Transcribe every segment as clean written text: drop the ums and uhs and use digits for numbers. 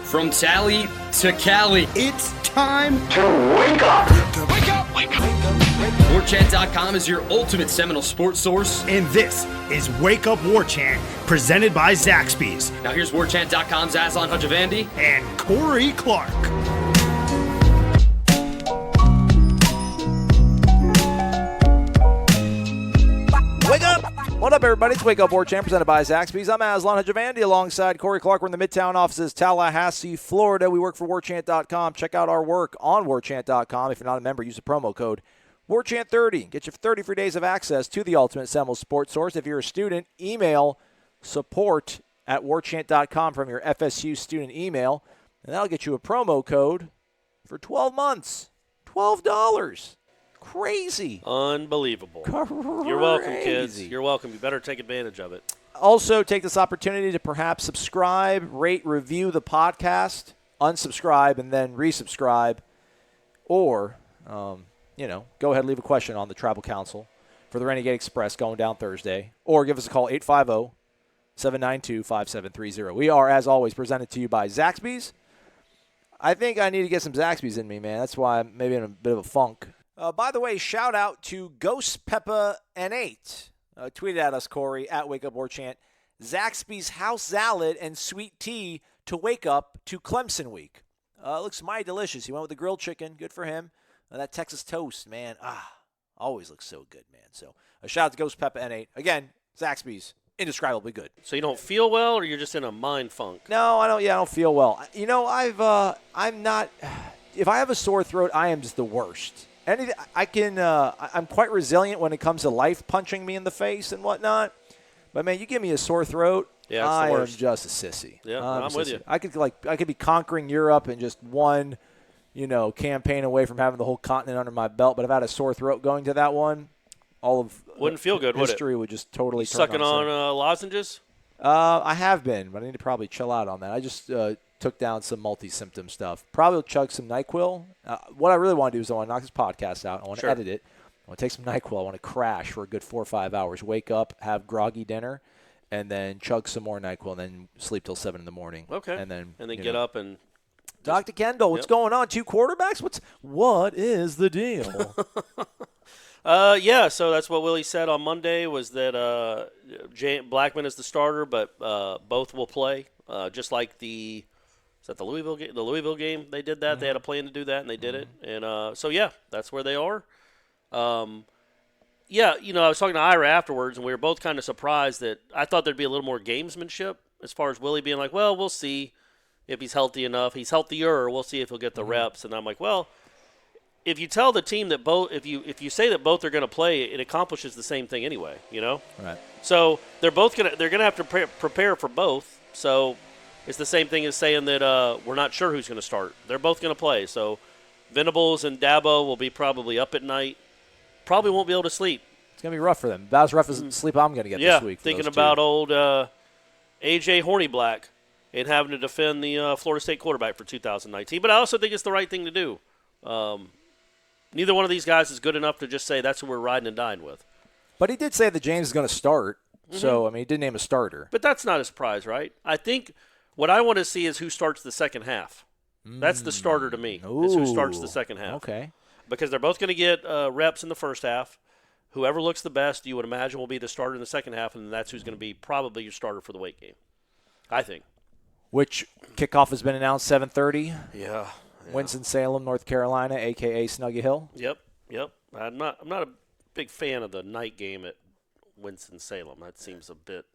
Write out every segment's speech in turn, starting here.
From Tally to Cali, It's time to wake up. Wake up! Wake up! WarChant.com is your ultimate Seminole sports source. And this is Wake Up War Chant, presented by Zaxby's Now here's WarChant.com's Aslan Hajavandi and Corey Clark. Wake up! What up, everybody? It's Wake Up War Chant, presented by Zaxby's. I'm Aslan Hajavandi alongside Corey Clark. We're in the Midtown offices, Tallahassee, Florida. We work for WarChant.com. Check out our work on WarChant.com. If you're not a member, use the promo code WarChant30. Get your 30 free days of access to the ultimate Seminole sports source. If you're a student, email support@WarChant.com from your FSU student email, and that'll get you a promo code for 12 months. $12. Crazy. Unbelievable. Crazy. You're welcome, kids. You're welcome. You better take advantage of it. Also, take this opportunity to perhaps subscribe, rate, review the podcast, unsubscribe, and then resubscribe. Or, go ahead and leave a question on the Tribal Council for the Renegade Express going down Thursday. Or give us a call, 850-792-5730. We are, as always, presented to you by Zaxby's. I think I need to get some Zaxby's in me, man. That's why I'm maybe in a bit of a funk. By the way, shout out to Ghost Peppa N8. Tweeted at us, Corey, at Wake Up War Chant. Zaxby's house salad and sweet tea to wake up to Clemson week. Looks mighty delicious. He went with the grilled chicken. Good for him. That Texas toast, man. Always looks so good, man. So a shout out to Ghost Peppa N8. Again, Zaxby's, indescribably good. So you don't feel well, or you're just in a mind funk? No, I don't. Yeah, I don't feel well. I'm not. If I have a sore throat, I am just the worst. I'm quite resilient when it comes to life punching me in the face and whatnot. But man, you give me a sore throat, I am just a sissy. Yeah, I'm with you. I could be conquering Europe in just one, campaign away from having the whole continent under my belt. But if I had a sore throat going to that one, all of wouldn't feel good, would it? History would just totally turn sucking on lozenges. I have been, but I need to probably chill out on that. I just took down some multi-symptom stuff. Probably chug some NyQuil. What I really want to do is I want to knock this podcast out. I want to edit it. I want to take some NyQuil. I want to crash for a good 4 or 5 hours. Wake up, have groggy dinner, and then chug some more NyQuil, and then sleep till 7 in the morning. Okay. And then get up and. Dr. Kendall, what's going on? 2 quarterbacks? What is the deal? So that's what Willie said on Monday was that Blackman is the starter, but both will play. Just like the Louisville game? The Louisville game, they did that. Mm-hmm. They had a plan to do that, and they did it. And that's where they are. I was talking to Ira afterwards, and we were both kind of surprised that I thought there'd be a little more gamesmanship as far as Willie being like, well, we'll see if he's healthy enough. He's healthier. We'll see if he'll get the reps. And I'm like, well, if you tell the team that both, if you say that both are going to play, it accomplishes the same thing anyway, Right. So they're gonna have to prepare for both. So it's the same thing as saying that we're not sure who's going to start. They're both going to play. So Venables and Dabo will be probably up at night. Probably won't be able to sleep. It's going to be rough for them. About as rough as sleep I'm going to get this week. Thinking about old A.J. Horniblack and having to defend the Florida State quarterback for 2019. But I also think it's the right thing to do. Neither one of these guys is good enough to just say that's who we're riding and dying with. But he did say that James is going to start. Mm-hmm. So, he did name a starter. But that's not a surprise, right? I think what I want to see is who starts the second half. That's the starter to me, is who starts the second half. Okay. Because they're both going to get reps in the first half. Whoever looks the best, you would imagine, will be the starter in the second half, and that's who's going to be probably your starter for the Wake game, I think. Which kickoff has been announced, 7:30. Yeah. Winston-Salem, North Carolina, a.k.a. Snuggy Hill. Yep. I'm not a big fan of the night game at Winston-Salem. That seems a bit.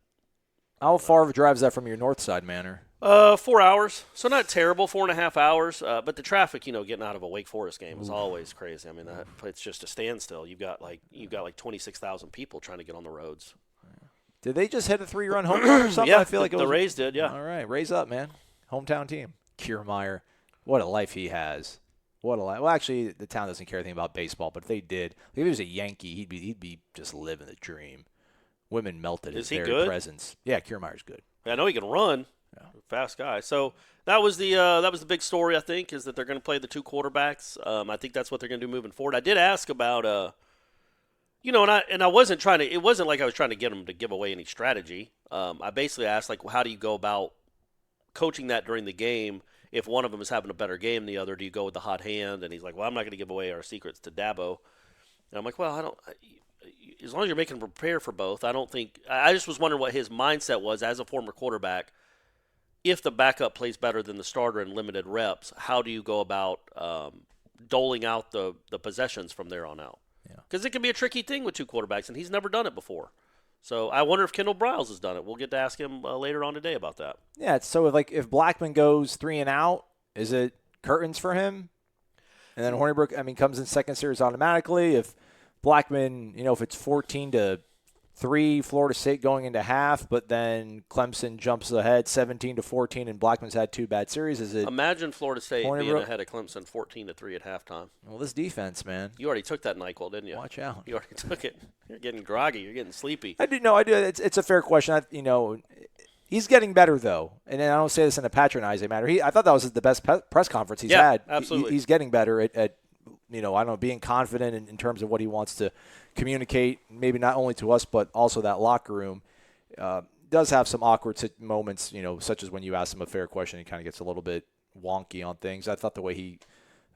How far of a drive is that from your north side, Manor? 4 hours. So not terrible, 4.5 hours. But the traffic, getting out of a Wake Forest game is always crazy. It's just a standstill. You've got like 26,000 people trying to get on the roads. Did they just hit a 3-run home run or something? Yeah, I feel like the Rays did, yeah. All right, Rays up, man. Hometown team. Kiermaier. What a life he has. What a life. Well, actually, the town doesn't care anything about baseball, but if they did, if he was a Yankee, he'd be just living the dream. Women melted his very presence. Yeah, Kiermaier's good. I know he can run. Yeah. Fast guy. So that was the big story, I think, is that they're going to play the 2 quarterbacks. I think that's what they're going to do moving forward. I did ask about and I wasn't trying to. It wasn't like I was trying to get them to give away any strategy. I basically asked, like, well, how do you go about coaching that during the game. If one of them is having a better game than the other, do you go with the hot hand? And he's like, well, I'm not going to give away our secrets to Dabo. And I'm like, well, as long as you're making them prepare for both, I don't think – I just was wondering what his mindset was as a former quarterback. If the backup plays better than the starter in limited reps, how do you go about doling out the possessions from there on out? Because it can be a tricky thing with two quarterbacks, and he's never done it before. So I wonder if Kendall Briles has done it. We'll get to ask him later on today about that. Yeah, so if Blackman goes 3 and out, is it curtains for him? And then Hornibrook, comes in second series automatically. If Blackman, if it's 14-3, Florida State going into half, but then Clemson jumps ahead 17-14, and Blackman's had 2 bad series. Is it? Imagine Florida State being ahead of Clemson 14-3 at halftime. Well, this defense, man. You already took that NyQuil, didn't you? Watch out. You already took it. You're getting groggy. You're getting sleepy. I do. It's a fair question. He's getting better though, and I don't say this in a patronizing manner. I thought that was the best press conference he's had. Absolutely. He's getting better at being confident in terms of what he wants to communicate, maybe not only to us, but also that locker room. Does have some awkward moments, such as when you ask him a fair question, he kind of gets a little bit wonky on things. I thought the way he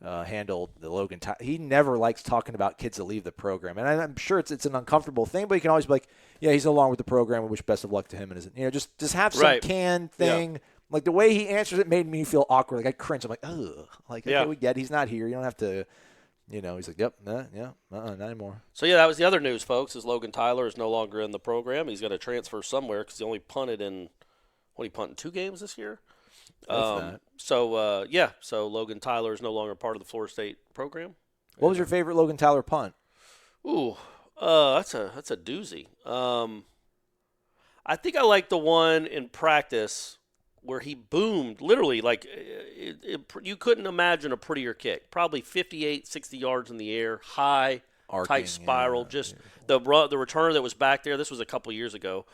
handled the Logan Tyler, he never likes talking about kids that leave the program. And I'm sure it's an uncomfortable thing, but you can always be like, yeah, he's no longer with the program. We wish best of luck to him. And just have some canned thing. Yeah. Like the way he answers it made me feel awkward. Like I cringe. I'm like, ugh. Like, okay, we get it. He's not here. You don't have to. He's like, yep, not anymore. So, that was the other news, folks, is Logan Tyler is no longer in the program. He's going to transfer somewhere because he only punted in, he punted 2 games this year? So Logan Tyler is no longer part of the Florida State program. What was your favorite Logan Tyler punt? Ooh, that's a doozy. I think I like the one in practice where he boomed, literally, like you couldn't imagine a prettier kick. Probably 58, 60 yards in the air, high, tight spiral. The returner that was back there, this was a couple years ago,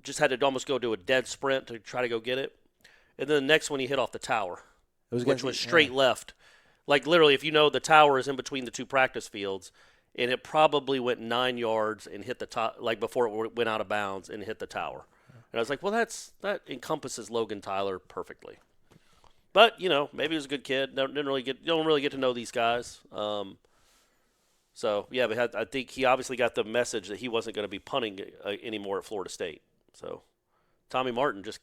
just had to almost go do a dead sprint to try to go get it. And then the next one he hit off the tower, which was straight left. Like literally, if the tower is in between the 2 practice fields, and it probably went 9 yards and hit the top, like before it went out of bounds and hit the tower. And I was like, well, that encompasses Logan Tyler perfectly. But maybe he was a good kid. Don't really get to know these guys. But I think he obviously got the message that he wasn't going to be punting anymore at Florida State. So Tommy Martin just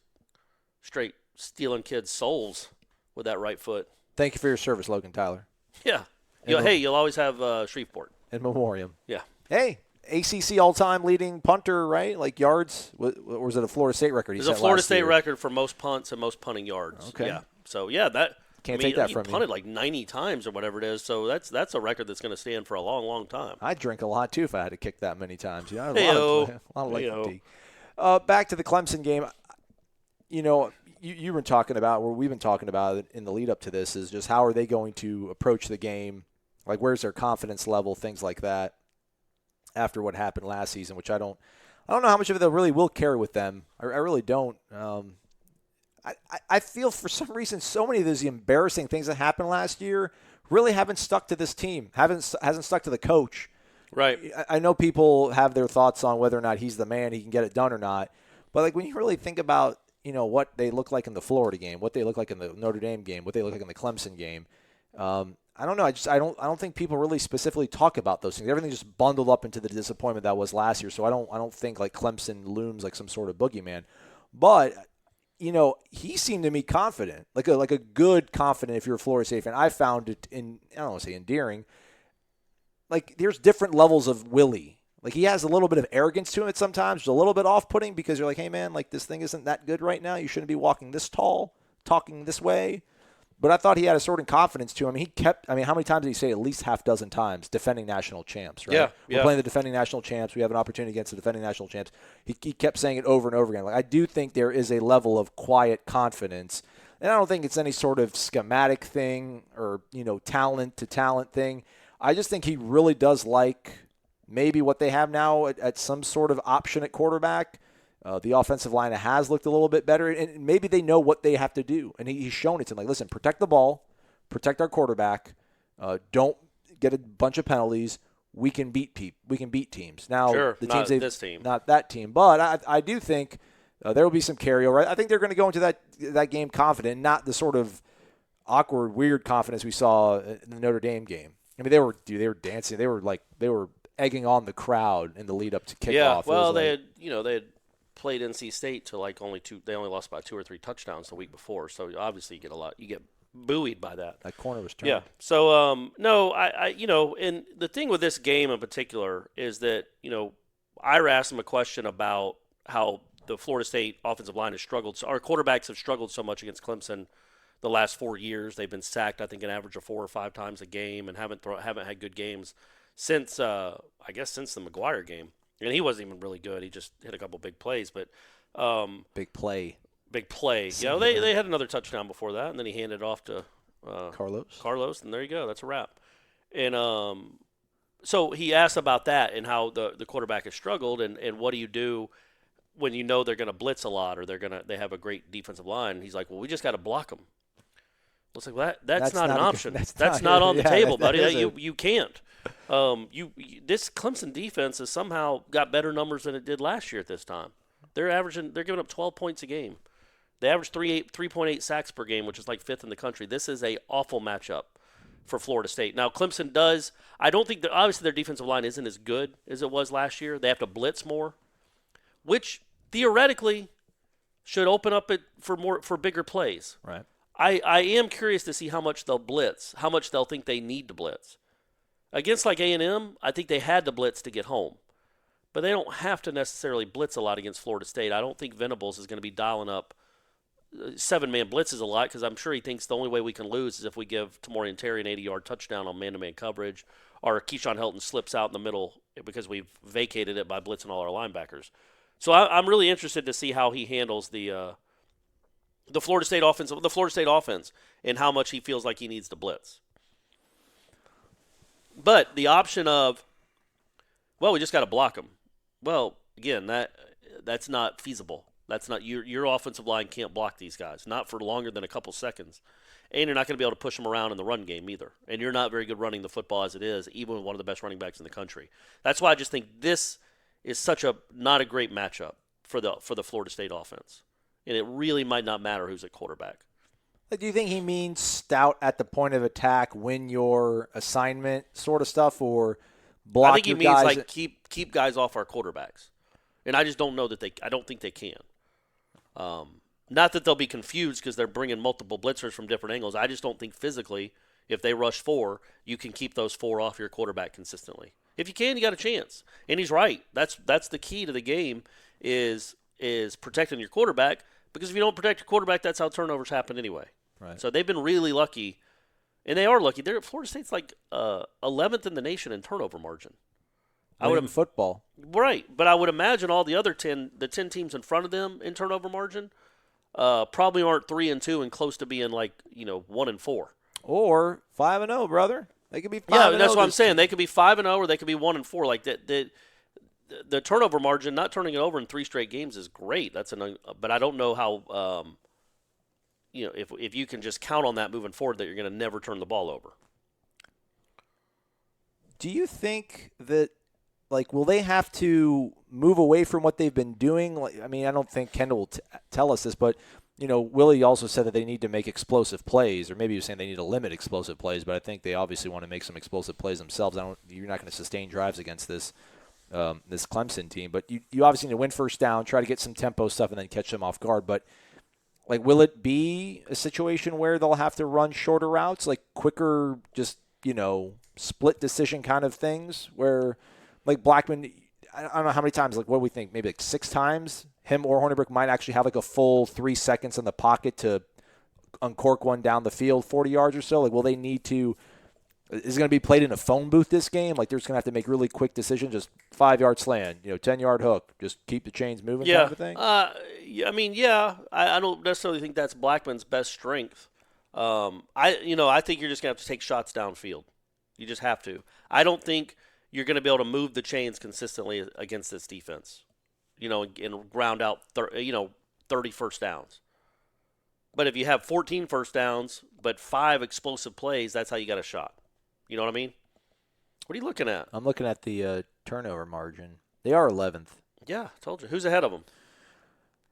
straight stealing kids' souls with that right foot. Thank you for your service, Logan Tyler. Yeah. You'll always have Shreveport. In memoriam. Yeah. Hey. ACC all-time leading punter, right? Like yards, or was it a Florida State record? It's a Florida State record for most punts and most punting yards. Okay. Yeah. So that can't take that from you. He punted like 90 times or whatever it is. So that's a record that's going to stand for a long, long time. I'd drink a lot too if I had to kick that many times. A lot of leg fatigue. Back to the Clemson game. You've been talking about, or we've been talking about it in the lead up to this, is just how are they going to approach the game? Like where's their confidence level? Things like that. After what happened last season, which I don't know how much of it they really will carry with them. I really don't. I feel for some reason so many of those embarrassing things that happened last year really haven't stuck to this team. Hasn't stuck to the coach. Right. I know people have their thoughts on whether or not he's the man, he can get it done or not. But like when you really think about what they look like in the Florida game, what they look like in the Notre Dame game, what they look like in the Clemson game. I don't know. I don't think people really specifically talk about those things. Everything just bundled up into the disappointment that was last year. So I don't think like Clemson looms like some sort of boogeyman. But he seemed to me confident, like a good confident. If you're a Florida State fan, I found it I don't want to say endearing. Like there's different levels of Willie. Like he has a little bit of arrogance to it sometimes, just a little bit off-putting because you're like, hey man, like this thing isn't that good right now. You shouldn't be walking this tall, talking this way. But I thought he had a sort of confidence to him. How many times did he say? At least half dozen times, defending national champs, right? Yeah. We're playing the defending national champs. We have an opportunity against the defending national champs. He kept saying it over and over again. Like I do think there is a level of quiet confidence. And I don't think it's any sort of schematic thing or, talent to talent thing. I just think he really does like maybe what they have now at some sort of option at quarterback. The offensive line has looked a little bit better, and maybe they know what they have to do. And he's shown it to them. Like, listen, protect the ball, protect our quarterback, don't get a bunch of penalties. We can beat teams. Now, sure, the not teams this team. Not that team. But I do think there will be some carryover. I think they're going to go into that game confident, not the sort of awkward, weird confidence we saw in the Notre Dame game. I mean, they were dancing. They were egging on the crowd in the lead up to kickoff. Yeah, well, they had played NC State to like they only lost by 2 or 3 touchdowns the week before. So obviously you get buoyed by that. That corner was turned. Yeah. So no, and the thing with this game in particular is that Ira asked him a question about how the Florida State offensive line has struggled. So our quarterbacks have struggled so much against Clemson the last 4 years. They've been sacked, I think, an average of 4 or 5 times a game, and haven't had good games since the McGuire game. And he wasn't even really good. He just hit a couple big plays, but big play. They had another touchdown before that, and then he handed it off to Carlos, and there you go. That's a wrap. And so he asked about that and how the quarterback has struggled, and what do you do when you know they're going to blitz a lot or they have a great defensive line. He's like, well, we just got to block them. It's like, well, that's not an option. That's not on the table, buddy. You can't. This Clemson defense has somehow got better numbers than it did last year at this time. They're giving up 12 points a game. They average 3.8 sacks per game, which is like 5th in the country. This is a awful matchup for Florida State. Now, Clemson does – I don't think – obviously their defensive line isn't as good as it was last year. They have to blitz more, which theoretically should open up it for bigger plays. Right. I am curious to see how much they'll blitz, how much they'll think they need to blitz. Against like A&M, I think they had to blitz to get home. But they don't have to necessarily blitz a lot against Florida State. I don't think Venables is going to be dialing up 7-man blitzes a lot because I'm sure he thinks the only way we can lose is if we give Tamorrion Terry an 80-yard touchdown on man-to-man coverage, or Keyshawn Helton slips out in the middle because we've vacated it by blitzing all our linebackers. So I'm really interested to see how he handles the Florida State offense and how much he feels like he needs to blitz. But the option of, well, we just got to block him. Well, again, that's not feasible. That's not your offensive line can't block these guys, not for longer than a couple seconds. And you're not going to be able to push them around in the run game either. And you're not very good running the football as it is, even with one of the best running backs in the country. That's why I just think this is not a great matchup for the Florida State offense. And it really might not matter who's at quarterback. Do you think he means stout at the point of attack, win your assignment sort of stuff, or block? I think he means guys like keep guys off our quarterbacks, and I just don't know that I don't think they can. Not that they'll be confused because they're bringing multiple blitzers from different angles. I just don't think physically, if they rush 4, you can keep those 4 off your quarterback consistently. If you can, you got a chance. And he's right. That's the key to the game is protecting your quarterback. Because if you don't protect your quarterback, that's how turnovers happen anyway. Right. So they've been really lucky, and they are lucky. Florida State's like 11th in the nation in turnover margin. Football. Right, but I would imagine all the other 10 teams in front of them in turnover margin probably aren't 3-2 and close to being like 1-4 or 5-0, brother. They could be 5-0. Yeah, that's what I'm saying. They could be 5-0 or they could be 1-4. Like that. The turnover margin, not turning it over in 3 straight games is great. But I don't know how, if you can just count on that moving forward that you're going to never turn the ball over. Do you think that, will they have to move away from what they've been doing? I don't think Kendall will tell us this, but, Willie also said that they need to make explosive plays, or maybe he was saying they need to limit explosive plays, but I think they obviously want to make some explosive plays themselves. You're not going to sustain drives against this Clemson team, but you obviously need to win first down, try to get some tempo stuff, and then catch them off guard. But will it be a situation where they'll have to run shorter routes, quicker, just split decision kind of things, where Blackman, I don't know how many times, what do we think, maybe 6 times, him or Hornibrook might actually have a full 3 seconds in the pocket to uncork one down the field 40 yards or so. Will they need to? Is it going to be played in a phone booth this game? They're just going to have to make really quick decisions, just 5-yard slant, 10-yard hook, just keep the chains moving kind of a thing? I don't necessarily think that's Blackman's best strength. I think you're just going to have to take shots downfield. You just have to. I don't think you're going to be able to move the chains consistently against this defense, and ground out 30 first downs. But if you have 14 first downs but 5 explosive plays, that's how you got a shot. You know what I mean? What are you looking at? I'm looking at the turnover margin. They are 11th. Yeah, I told you. Who's ahead of them?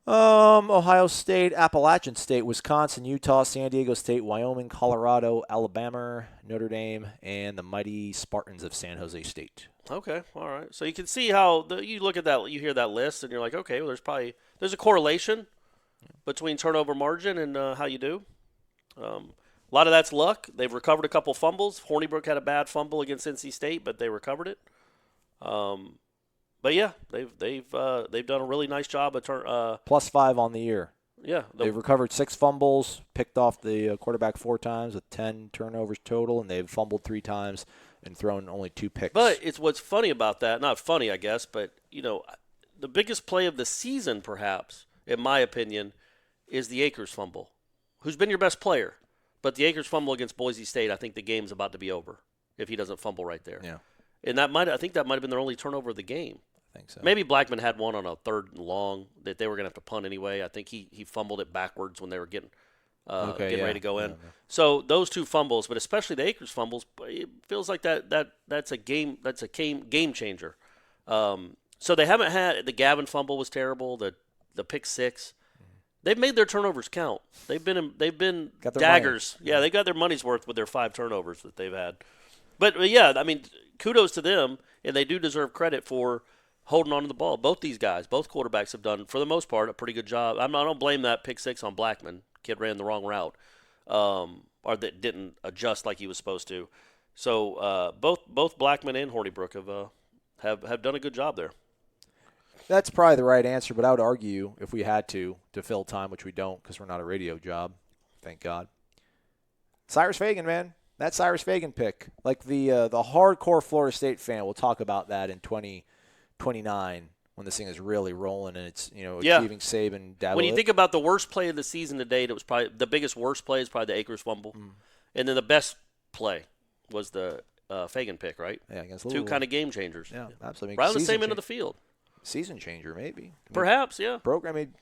Ohio State, Appalachian State, Wisconsin, Utah, San Diego State, Wyoming, Colorado, Alabama, Notre Dame, and the mighty Spartans of San Jose State. Okay, all right. So you can see how you look at that, you hear that list, and you're like, okay, well, there's a correlation between turnover margin and how you do. A lot of that's luck. They've recovered a couple fumbles. Hornibrook had a bad fumble against NC State, but they recovered it. But yeah, they've done a really nice job of +5 on the year. Yeah, they've recovered 6 fumbles, picked off the quarterback 4 times with 10 turnovers total, and they've fumbled 3 times and thrown only 2 picks. But it's what's funny about that, not funny, I guess, but the biggest play of the season, perhaps, in my opinion, is the Akers fumble. Who's been your best player? But the Akers fumble against Boise State, I think the game's about to be over if he doesn't fumble right there. Yeah. And I think that might have been their only turnover of the game. I think so. Maybe Blackman had one on a 3rd and long that they were going to have to punt anyway. I think he fumbled it backwards when they were getting ready to go in. Yeah. So those 2 fumbles, but especially the Akers fumbles, it feels like that's a game changer. So they haven't had the Gavin fumble was terrible. The pick 6. They've made their turnovers count. They've been daggers. Money. Yeah, they got their money's worth with their 5 turnovers that they've had. But yeah, I mean, kudos to them, and they do deserve credit for holding on to the ball. Both these guys, both quarterbacks have done, for the most part, a pretty good job. I don't blame that pick 6 on Blackman. Kid ran the wrong route, or that didn't adjust like he was supposed to. So both Blackman and Hornibrook have done a good job there. That's probably the right answer, but I would argue if we had to fill time, which we don't because we're not a radio job, thank God. Cyrus Fagan, man. That Cyrus Fagan pick. Like the hardcore Florida State fan will talk about that in 2029 when this thing is really rolling and it's, achieving Saban. When you think about the worst play of the season to date, it was probably the biggest worst play is probably the Akers fumble. And then the best play was the Fagan pick, right? Yeah, against 2 kind of game changers. Yeah, absolutely. Right on the same end of the field. Season changer, maybe. Perhaps, yeah. Programming.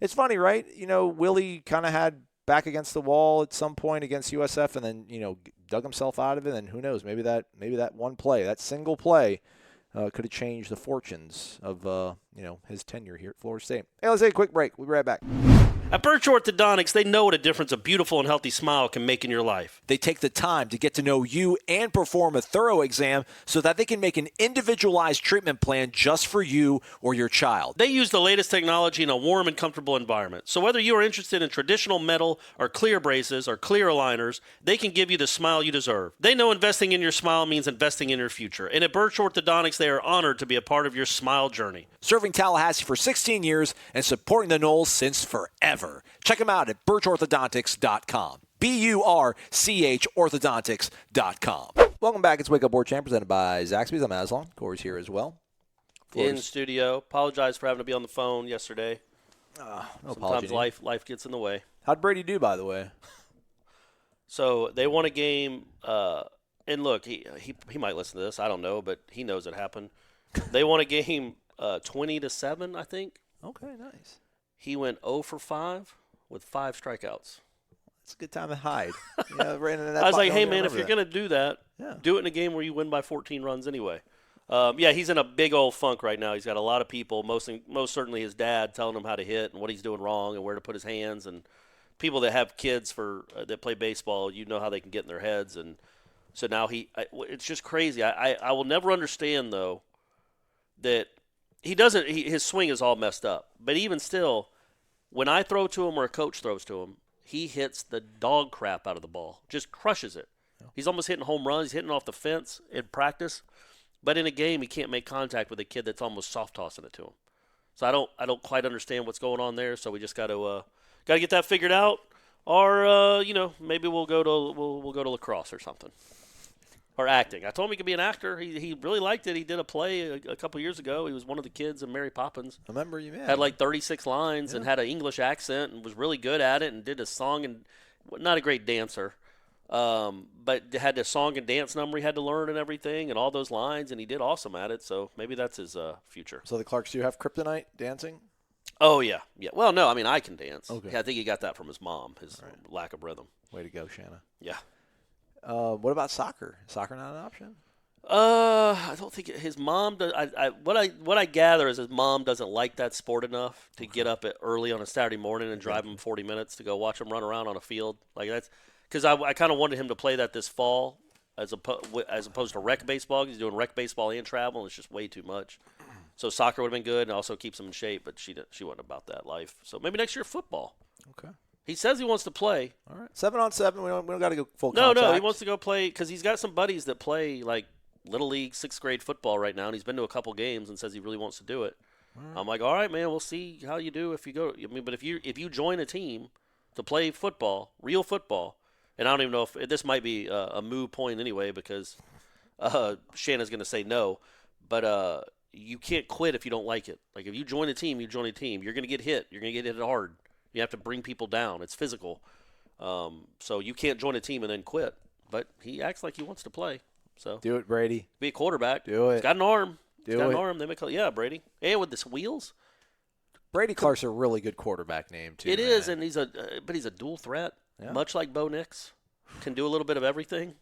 It's funny, right? Willie kind of had back against the wall at some point against USF and then, dug himself out of it. And who knows, maybe that one play, that single play could have changed the fortunes of, his tenure here at Florida State. Hey, let's take a quick break. We'll be right back. At Birch Orthodontics, they know what a difference a beautiful and healthy smile can make in your life. They take the time to get to know you and perform a thorough exam so that they can make an individualized treatment plan just for you or your child. They use the latest technology in a warm and comfortable environment. So whether you are interested in traditional metal or clear braces or clear aligners, they can give you the smile you deserve. They know investing in your smile means investing in your future. And at Birch Orthodontics, they are honored to be a part of your smile journey. Serving Tallahassee for 16 years and supporting the Knolls since forever. Check them out at birchorthodontics.com. BURCH orthodontics.com. Welcome back. It's Wake Up War Champ presented by Zaxby's. I'm Aslan. Corey's here as well. In studio. Apologize for having to be on the phone yesterday. No Sometimes life gets in the way. How'd Brady do, by the way? So they won a game, and look, he might listen to this. I don't know, but he knows it happened. They won a game 20-7, I think. Okay, nice. He went 0 for 5 with 5 strikeouts. It's a good time to hide. I was like, hey, man, if you're going to do that, do it in a game where you win by 14 runs anyway. He's in a big old funk right now. He's got a lot of people, most certainly his dad, telling him how to hit and what he's doing wrong and where to put his hands. And people that have kids that play baseball, you know how they can get in their heads. And so now it's just crazy. I will never understand, though, that his swing is all messed up. But even still, when I throw to him or a coach throws to him, he hits the dog crap out of the ball, just crushes it. He's almost hitting home runs. He's hitting off the fence in practice. But in a game, he can't make contact with a kid that's almost soft tossing it to him. So I don't quite understand what's going on there. So we just got to get that figured out, or maybe we'll go to lacrosse or something, or acting. I told him he could be an actor. He really liked it. He did a play a couple years ago. He was one of the kids in Mary Poppins. I remember you, man. Had like 36 lines and had an English accent and was really good at it and did a song and not a great dancer. But had a song and dance number he had to learn and everything and all those lines, and he did awesome at it. So maybe that's his future. So the Clarks do have kryptonite dancing? Oh, yeah. Well, no, I mean, I can dance. Okay. Yeah, I think he got that from his mom, his lack of rhythm. Way to go, Shanna. Yeah. What about soccer? Is soccer not an option? I don't think his mom does. What I gather is his mom doesn't like that sport enough to get up early on a Saturday morning and drive him 40 minutes to go watch him run around on a field. Like that's because I kind of wanted him to play that this fall as opposed to rec baseball. He's doing rec baseball and travel, and it's just way too much. So soccer would have been good and also keeps him in shape, but she wasn't about that life. So maybe next year football. Okay. He says he wants to play. All right. 7-on-7. We don't got to go full No, contact. no, he wants to go play because he's got some buddies that play like Little League 6th grade football right now, and he's been to a couple games and says he really wants to do it. Right. I'm like, all right, man, we'll see how you do if you go. I mean, but if you join a team to play football, real football, and I don't even know if this might be a moot point anyway because Shanna's going to say no, but you can't quit if you don't like it. Like if you join a team, you join a team. You're going to get hit. You're going to get hit hard. You have to bring people down. It's physical. So you can't join a team and then quit. But he acts like he wants to play. So do it, Brady. Be a quarterback. Do it. He's got an arm. He's got an arm. They yeah, Brady. And with this wheels. Brady Clark's a really good quarterback name too. It is, and he's a dual threat, much like Bo Nix. Can do a little bit of everything.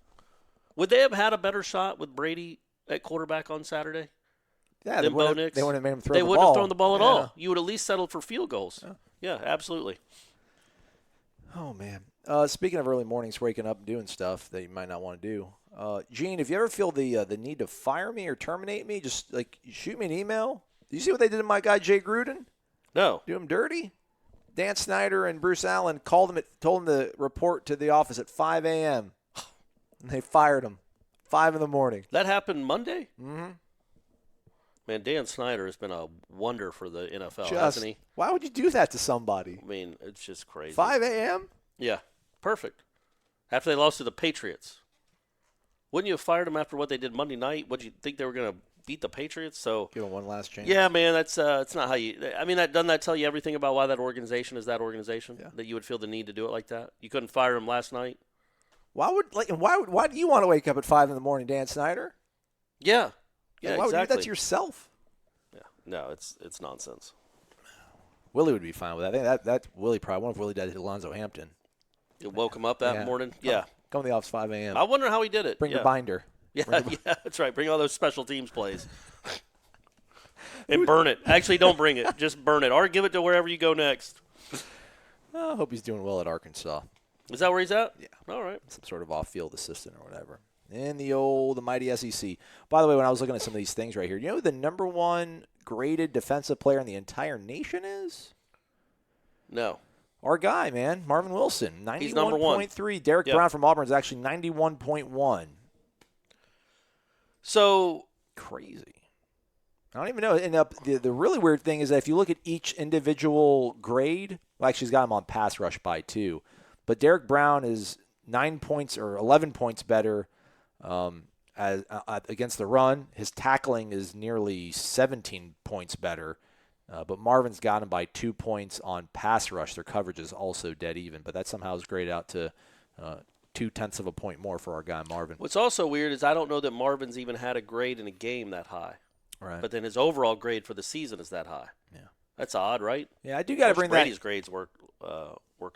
Would they have had a better shot with Brady at quarterback on Saturday? Yeah, than Bo Nix? They wouldn't have made him throw the ball. They wouldn't have thrown the ball at all. You would at least settled for field goals. Yeah, absolutely. Oh, man. Speaking of early mornings, waking up and doing stuff that you might not want to do, Gene, if you ever feel the need to fire me or terminate me, just like shoot me an email. Did you see what they did to my guy Jay Gruden? No. Do him dirty? Dan Snyder and Bruce Allen told him to report to the office at 5 a.m. And they fired him. 5 in the morning. That happened Monday? Mm-hmm. Man, Dan Snyder has been a wonder for the NFL, hasn't he? Why would you do that to somebody? I mean, it's just crazy. 5 a.m.? Yeah, perfect. After they lost to the Patriots. Wouldn't you have fired him after what they did Monday night? Would you think they were going to beat the Patriots? So give him one last chance. Yeah, man, that's not how you – I mean, doesn't that tell you everything about why that organization is that organization? Yeah. That you would feel the need to do it like that? You couldn't fire him last night? Why do you want to wake up at 5 in the morning, Dan Snyder? Yeah. Yeah, why would you do that to yourself? Yeah, no, it's nonsense. Willie would be fine with that. I think that Willie probably. I wonder if Willie did Alonzo Hampton. It woke him up that morning. Come to the office 5 a.m. I wonder how he did it. Bring your binder. Yeah, that's right. Bring all those special teams plays. And burn it. Actually, don't bring it. Just burn it, or give it to wherever you go next. I hope he's doing well at Arkansas. Is that where he's at? Yeah. All right. Some sort of off-field assistant or whatever. In the mighty SEC. By the way, when I was looking at some of these things right here, you know who the number one graded defensive player in the entire nation is? No. Our guy, man, Marvin Wilson, 91.3. He's number one. Derek Brown from Auburn is actually 91.1. So crazy. I don't even know. And the really weird thing is that if you look at each individual grade, well, actually, he's got him on pass rush by 2. But Derek Brown is 9 points or 11 points better against the run. His tackling is nearly 17 points better. But Marvin's got him by 2 points on pass rush. Their coverage is also dead even. But that somehow is graded out to 0.2 of a point more for our guy Marvin. What's also weird is I don't know that Marvin's even had a grade in a game that high. Right. But then his overall grade for the season is that high. Yeah. That's odd, right? Yeah, I do got to bring Brady's grades work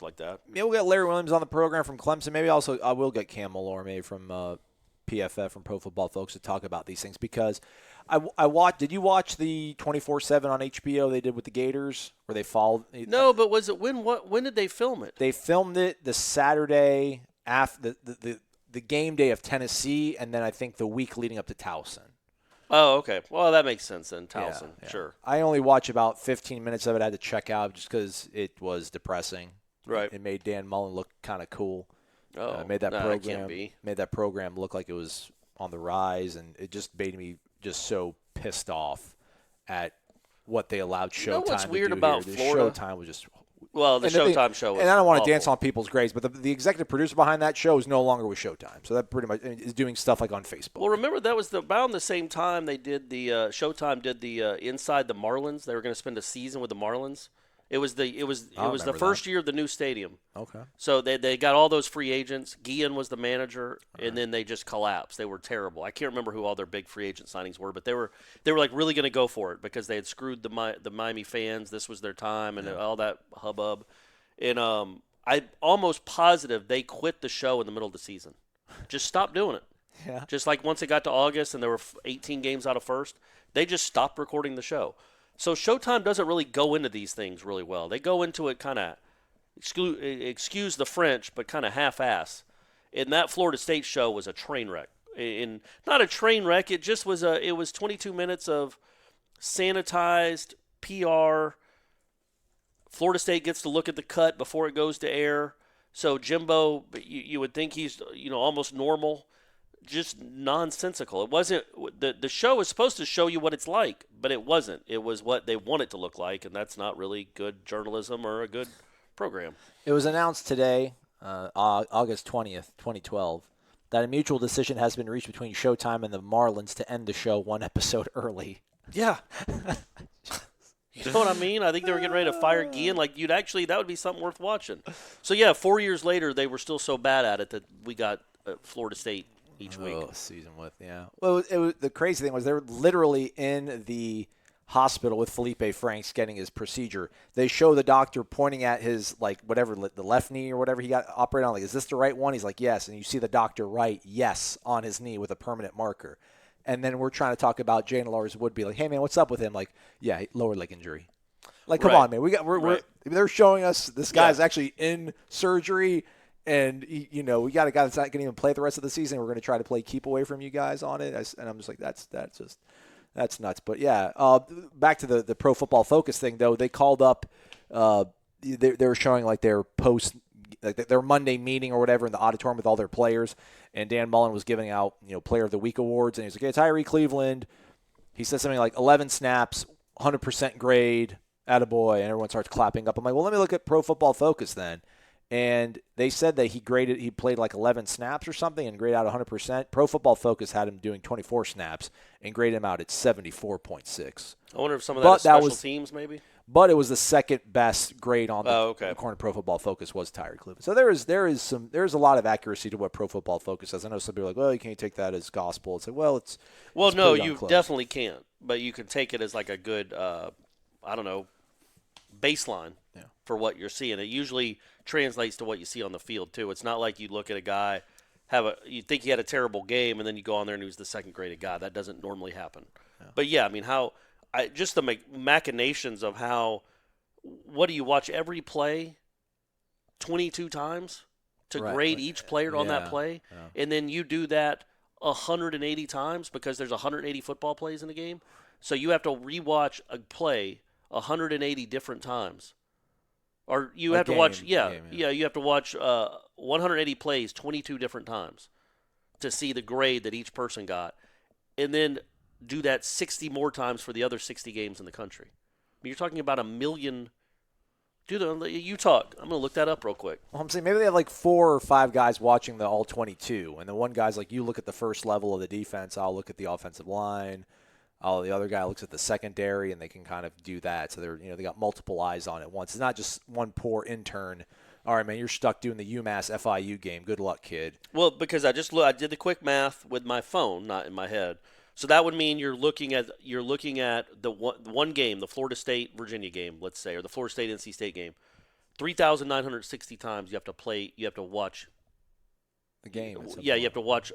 like that. Yeah, we'll get Larry Williams on the program from Clemson. Maybe also I will get Cam Malore maybe from PFF, from Pro Football Folks, to talk about these things because I watched. Did you watch the 24/7 on HBO they did with the Gators where they followed? No, but was it when did they film it? They filmed it the Saturday after the game day of Tennessee, and then I think the week leading up to Towson. Oh, okay. Well, that makes sense then. Towson, yeah. Sure. I only watched about 15 minutes of it. I had to check out just because it was depressing. Right. It made Dan Mullen look kind of cool. Oh, made that program can't be. Made that program look like it was on the rise, and it just made me just so pissed off at what they allowed Showtime you know what's to weird do about here. Florida? Showtime was just the Showtime show was and I don't want to awful. dance on people's grades, but the executive producer behind that show is no longer with Showtime, so that pretty much is doing stuff like on Facebook. Well, remember that was around the same time they did the Showtime did the Inside the Marlins. They were going to spend a season with the Marlins. It was the first year of the new stadium. Okay. So they got all those free agents. Guillen was the manager, and then they just collapsed. They were terrible. I can't remember who all their big free agent signings were, but they were like really going to go for it because they had screwed the Miami fans. This was their time and all that hubbub. And I'm almost positive they quit the show in the middle of the season. Just stopped doing it. Yeah. Just like once it got to August and there were 18 games out of first, they just stopped recording the show. So Showtime doesn't really go into these things really well. They go into it kind of, excuse the French, but kind of half-ass. And that Florida State show was a train wreck. Not a train wreck. It just was it was 22 minutes of sanitized PR. Florida State gets to look at the cut before it goes to air. So Jimbo, you would think he's almost normal. Just nonsensical. It wasn't the show was supposed to show you what it's like, but it wasn't. It was what they want it to look like, and that's not really good journalism or a good program. It was announced today, August 20th, 2012, that a mutual decision has been reached between Showtime and the Marlins to end the show one episode early. Yeah. You know what I mean? I think they were getting ready to fire Guillen. Like, that would be something worth watching. So, yeah, 4 years later, they were still so bad at it that we got Florida State each week. Season with, yeah. Well, the crazy thing was they were literally in the hospital with Felipe Franks getting his procedure. They show the doctor pointing at his, like, whatever, the left knee or whatever he got operated on. Like, is this the right one? He's like, yes. And you see the doctor write yes on his knee with a permanent marker. And then we're trying to talk about Jane Lars Would be like, hey, man, what's up with him? Like, yeah, lower leg injury. Like, come on, man. They're showing us this guy's actually in surgery. And, we got a guy that's not going to even play the rest of the season. We're going to try to play keep away from you guys on it. And I'm just like, that's nuts. But, yeah, back to the Pro Football Focus thing, though. They called up they were showing, like, their their Monday meeting or whatever in the auditorium with all their players. And Dan Mullen was giving out, Player of the Week awards. And he was like, hey, Tyree Cleveland. He said something like 11 snaps, 100% grade, attaboy. And everyone starts clapping up. I'm like, well, let me look at Pro Football Focus then. And they said that he played like 11 snaps or something and graded out 100%. Pro Football Focus had him doing 24 snaps and graded him out at 74.6. I wonder if some of that is special teams maybe? But it was the second best grade on the according to Pro Football Focus was Tyree Cleveland. So there's a lot of accuracy to what Pro Football Focus says. I know some people are like, well, you can't take that as gospel. It's like, well, it's no, you definitely can't. But you can take it as like a good, baseline for what you're seeing. It usually translates to what you see on the field too. It's not like you look at a guy you think he had a terrible game and then you go on there and he was the second graded guy. That doesn't normally happen. Yeah. But yeah, I mean, just the machinations of what do you watch every play 22 times to grade each player on that play, and then you do that 180 times because there's 180 football plays in the game, so you have to rewatch a play 180 different times, or you have to watch you have to watch 180 plays 22 different times to see the grade that each person got, and then do that 60 more times for the other 60 games in the country. I mean, you're talking about 1 million. You talk. I'm going to look that up real quick. Well, I'm saying maybe they have like 4 or 5 guys watching the all 22, and the one guy's like, you look at the first level of the defense, I'll look at the offensive line. The other guy looks at the secondary, and they can kind of do that. So they got multiple eyes on it once. It's not just one poor intern. All right, man, you're stuck doing the UMass FIU game. Good luck, kid. Well, because I did the quick math with my phone, not in my head. So that would mean you're looking at the one game, the Florida State Virginia game, let's say, or the Florida State NC State game, 3,960 times you have to watch the game. Yeah, you have to watch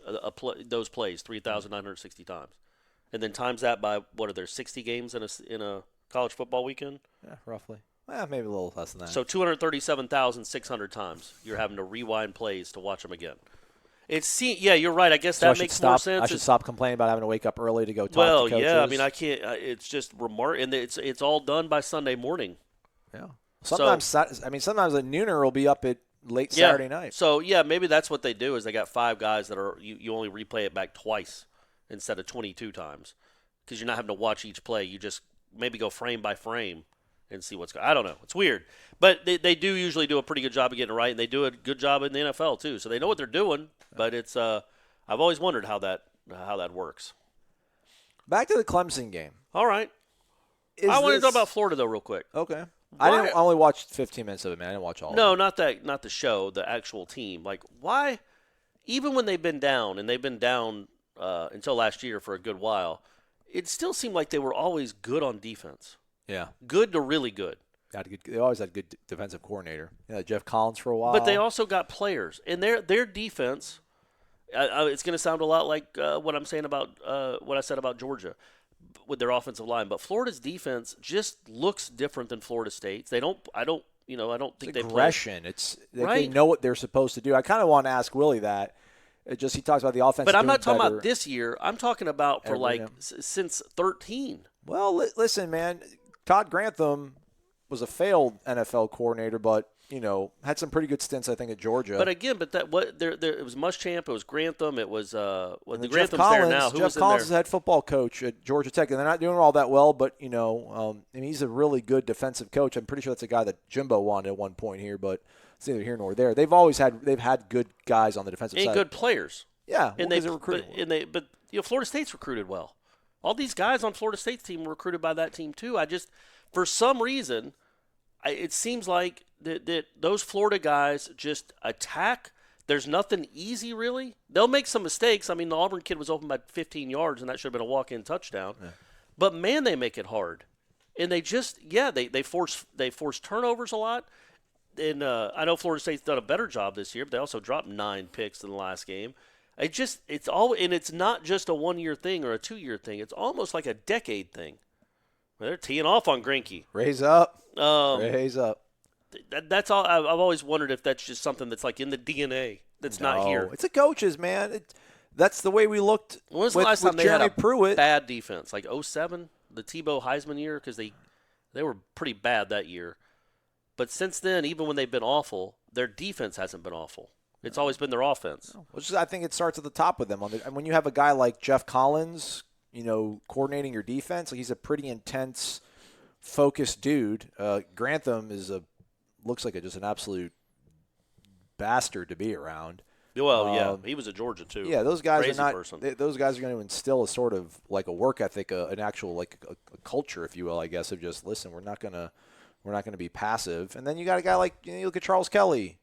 those plays 3,960 times, and then times that by what are there 60 games in a college football weekend? Yeah, roughly. Maybe a little less than that. So 237,600 times you're having to rewind plays to watch them again. You're right. I guess that makes more sense. I should stop complaining about having to wake up early to go talk to coaches. Well, yeah. I mean, I can't. It's just remarkable, and it's all done by Sunday morning. Yeah. Sometimes a nooner will be up at late Saturday night. So yeah, maybe that's what they do. Is they got 5 guys that are you only replay it back twice instead of 22 times because you're not having to watch each play. You just maybe go frame by frame and see what's going. I don't know. It's weird, but they do usually do a pretty good job of getting it right, and they do a good job in the NFL too. So they know what they're doing. But it's I've always wondered how that works. Back to the Clemson game. All right. I want to talk about Florida though, real quick. Okay. I only watched 15 minutes of it, man. I didn't watch all. No, not the show, the actual team. Like, why? Even when they've been down, and they've been down until last year for a good while, it still seemed like they were always good on defense. Yeah. Good to really good. They always had a good defensive coordinator. Yeah, Jeff Collins for a while. But they also got players. And their defense, It's going to sound a lot like what I'm saying about what I said about Georgia with their offensive line, but Florida's defense just looks different than Florida State's. I don't think they play. Aggression. It's like Right. they know what they're supposed to do. I kind of want to ask Willie that. He talks about the offense. But I'm not talking better. about this year. I'm talking about for Every year. since 13. Well, listen, man. Todd Grantham was a failed NFL coordinator, but had some pretty good stints, I think, at Georgia. But again, it was Muschamp, it was Grantham, it was the Jeff Grantham's Collins, there now. Who Jeff was in Collins is there? head football coach at Georgia Tech, and they're not doing all that well. But he's a really good defensive coach. I'm pretty sure that's a guy that Jimbo wanted at one point here, but it's neither here nor there. They've had good guys on the defensive And side. good players. Yeah, and they're recruiting. But Florida State's recruited well. All these guys on Florida State's team were recruited by that team too. For some reason, it seems like that those Florida guys just attack. There's nothing easy, really. They'll make some mistakes. I mean, the Auburn kid was open by 15 yards, and that should have been a walk-in touchdown. Yeah. But, man, they make it hard. And they just, they force turnovers a lot. And I know Florida State's done a better job this year, but they also dropped 9 picks in the last game. And it's not just a 1-year thing or a 2-year thing. It's almost like a decade thing. They're teeing off on Greinke. Raise up. Raise up. That's all. I've always wondered if that's just something that's like in the DNA that's not here. It's the coaches, man. That's the way we looked. When was the last time they Jeremy had a Pruitt. bad defense? Like 07, the Tebow Heisman year, because they were pretty bad that year. But since then, even when they've been awful, their defense hasn't been awful. It's always been their offense. I think it starts at the top with them. And when you have a guy like Jeff Collins, coordinating your defense, like he's a pretty intense, focused dude. Grantham looks like just an absolute bastard to be around. Well, he was at Georgia too. Yeah, those guys Crazy are not. person. Those guys are going to instill a sort of like a work ethic, an actual like a culture, if you will, I guess, of just listen. We're not gonna be passive. And then you got a guy like you look at Charles Kelly,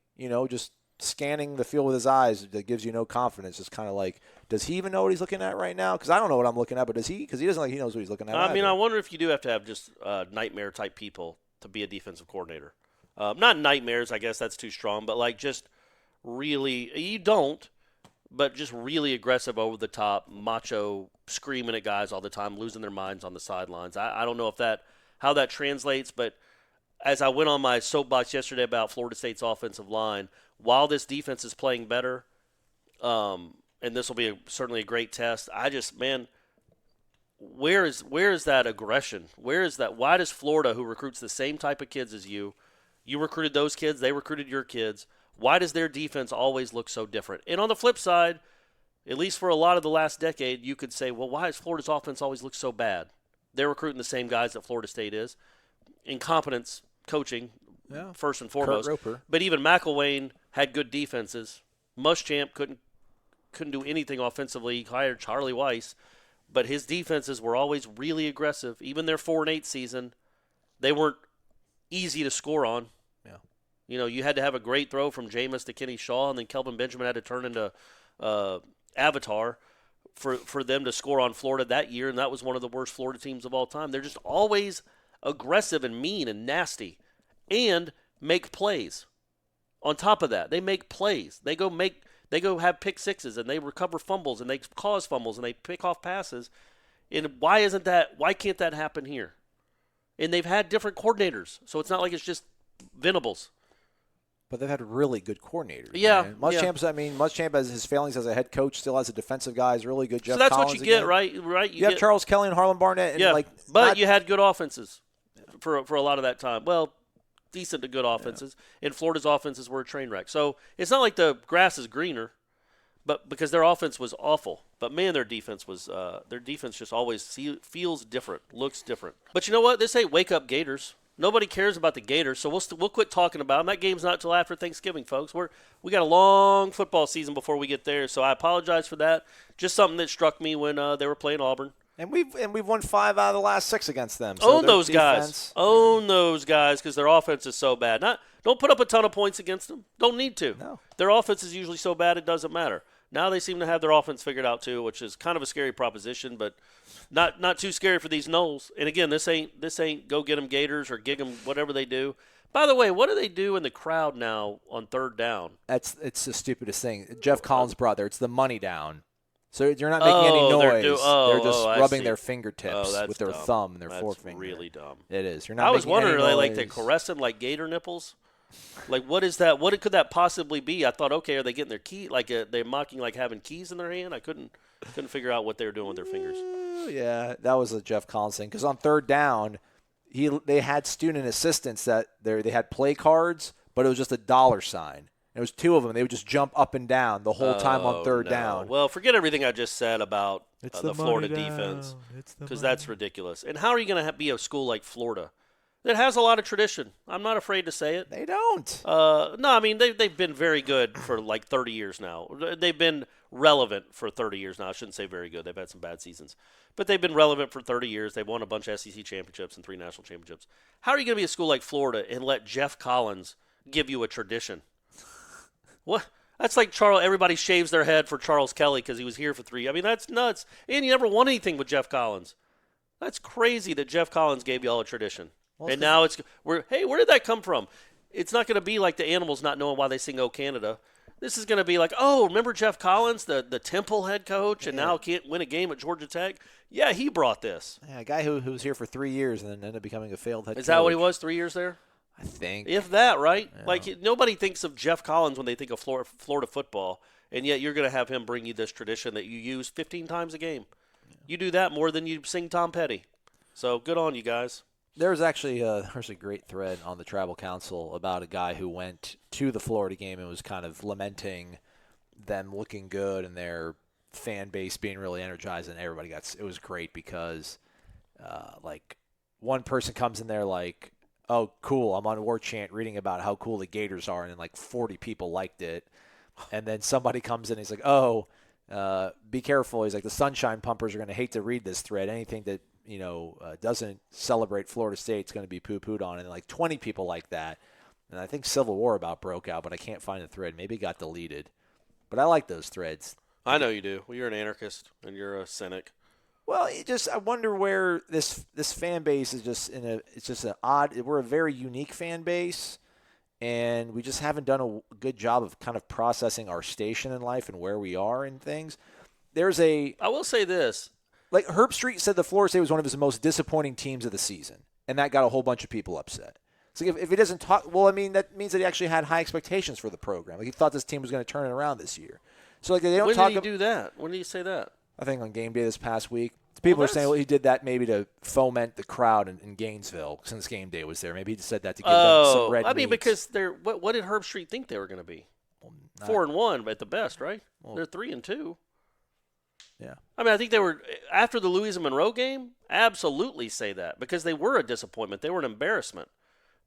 just scanning the field with his eyes that gives you no confidence. It's kind of like, does he even know what he's looking at right now? Because I don't know what I'm looking at, but does he? Because he doesn't like he knows what he's looking at. I mean, I wonder if you do have to have just nightmare type people to be a defensive coordinator. Not nightmares, I guess that's too strong, but like just really, you don't, but just really aggressive, over the top, macho, screaming at guys all the time, losing their minds on the sidelines. I don't know how that translates, but as I went on my soapbox yesterday about Florida State's offensive line, while this defense is playing better, and this will be certainly a great test, where is that aggression? Where is that? Why does Florida, who recruits the same type of kids as you recruited those kids, they recruited your kids, why does their defense always look so different? And on the flip side, at least for a lot of the last decade, you could say, well, why does Florida's offense always look so bad? They're recruiting the same guys that Florida State is. Incompetence, coaching, first and foremost. Kurt Roper. But even McElwain had good defenses. Muschamp couldn't do anything offensively. He hired Charlie Weiss. But his defenses were always really aggressive. Even their 4-8 season, they weren't easy to score on. Yeah. You had to have a great throw from Jameis to Kenny Shaw, and then Kelvin Benjamin had to turn into Avatar for them to score on Florida that year, and that was one of the worst Florida teams of all time. They're just always aggressive and mean and nasty and make plays. On top of that, they make plays. They go have pick sixes, and they recover fumbles, and they cause fumbles, and they pick off passes. And why can't that happen here? And they've had different coordinators, so it's not like it's just Venables. But they've had really good coordinators. Yeah. Man. Muschamp has his failings as a head coach, still has a defensive guy, is really good. Jeff So that's Collins what you get, again. right? You have Charles Kelly and Harlan Barnett. And but you had good offenses for a lot of that time. Well, decent to good offenses. And Florida's offenses were a train wreck. So it's not like the grass is greener, but because their offense was awful. But, man, their defense just always feels different, looks different. But you know what? This ain't Wake Up Gators. Nobody cares about the Gators, so we'll quit talking about them. That game's not till after Thanksgiving, folks. We got a long football season before we get there, so I apologize for that. Just something that struck me when they were playing Auburn. And we've won 5 out of the last 6 against them. So Own those guys because their offense is so bad. Don't put up a ton of points against them. Don't need to. No. Their offense is usually so bad it doesn't matter. Now they seem to have their offense figured out too, which is kind of a scary proposition, but not too scary for these Noles. And again, this ain't go get them Gators or gig them, whatever they do. By the way, what do they do in the crowd now on third down? It's the stupidest thing. Jeff Collins' brother. It's the money down. So you're not making any noise. They're just rubbing their fingertips with their thumb and their forefinger. That's really dumb. It is. You're not. I was wondering, are like they caress him like gator nipples? Like, what is that? What could that possibly be? I thought, okay, are they getting their key? Like they're mocking like having keys in their hand? I couldn't figure out what they were doing with their fingers. Yeah, that was a Jeff Collins thing. Because on third down, they had student assistants that they had play cards, but it was just a dollar sign. There was two of them. They would just jump up and down the whole time on third down. Well, forget everything I just said about the Florida defense, because that's ridiculous. And how are you going to be a school like Florida that has a lot of tradition? I'm not afraid to say it. They don't. No, I mean, they've been very good for like 30 years now. They've been relevant for 30 years now. I shouldn't say very good. They've had some bad seasons. But they've been relevant for 30 years. They've won a bunch of SEC championships and 3 national championships. How are you going to be a school like Florida and let Jeff Collins give you a tradition? What? That's like Charles. Everybody shaves their head for Charles Kelly because he was here for 3. I mean, that's nuts. And you never won anything with Jeff Collins. That's crazy that Jeff Collins gave you all a tradition. Well, and now where did that come from? It's not going to be like the animals not knowing why they sing "Oh Canada." This is going to be like, oh, remember Jeff Collins, the Temple head coach, and now can't win a game at Georgia Tech? Yeah, he brought this. Yeah, a guy who was here for 3 years and then ended up becoming a failed head coach. Is that what he was, 3 years there? I think. If that, right? Yeah. Like, nobody thinks of Jeff Collins when they think of Florida football, and yet you're going to have him bring you this tradition that you use 15 times a game. Yeah. You do that more than you sing Tom Petty. So good on you guys. There's actually there's a great thread on the Tribal Council about a guy who went to the Florida game and was kind of lamenting them looking good and their fan base being really energized, and everybody it was great because like one person comes in there like, oh, cool, I'm on War Chant reading about how cool the Gators are, and then like 40 people liked it. And then somebody comes in and he's like, oh, be careful. He's like, the Sunshine Pumpers are going to hate to read this thread. Anything that, doesn't celebrate Florida State's going to be poo-pooed on. And like 20 people like that. And I think Civil War about broke out, but I can't find the thread. Maybe it got deleted. But I like those threads. I know you do. Well, you're an anarchist and you're a cynic. Well, I wonder where this fan base is it's just an odd. We're a very unique fan base, and we just haven't done a good job of kind of processing our station in life and where we are and things. I will say this. Like Herb Street said, the Florida State was one of his most disappointing teams of the season, and that got a whole bunch of people upset. So if he doesn't talk, well, I mean, that means that he actually had high expectations for the program. Like he thought this team was going to turn it around this year. So like they don't talk. When did he do that? When did he say that? I think on game day this past week. People are saying, well, he did that maybe to foment the crowd in Gainesville since game day was there. Maybe he just said that to give them some red meat. Because what did Herb Street think they were going to be? 4-1 at the best, right? They're 3-2. Yeah. I mean, I think they were, after the Louisa Monroe game, absolutely say that because they were a disappointment. They were an embarrassment.